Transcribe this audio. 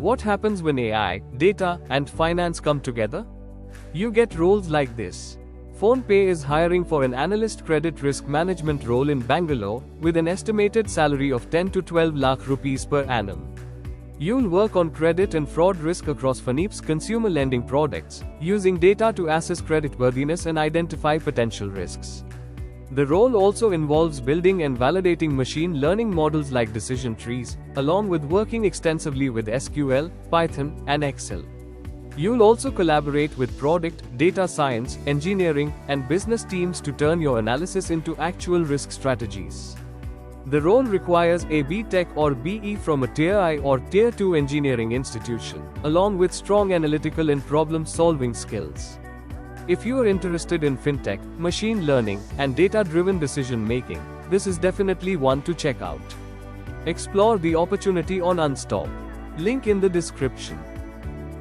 What happens when AI, data, and finance come together? You get roles like this. PhonePe is hiring for an analyst credit risk management role in Bangalore, with an estimated salary of 10 to 12 lakh rupees per annum. You'll work on credit and fraud risk across PhonePe's consumer lending products, using data to assess creditworthiness and identify potential risks. The role also involves building and validating machine learning models like decision trees, along with working extensively with SQL, Python, and Excel. You'll also collaborate with product, data science, engineering, and business teams to turn your analysis into actual risk strategies. The role requires a B.Tech or BE from a Tier I or Tier 2 engineering institution, along with strong analytical and problem-solving skills. If you are interested in fintech, machine learning, and data-driven decision-making, this is definitely one to check out. Explore the opportunity on Unstop. Link in the description.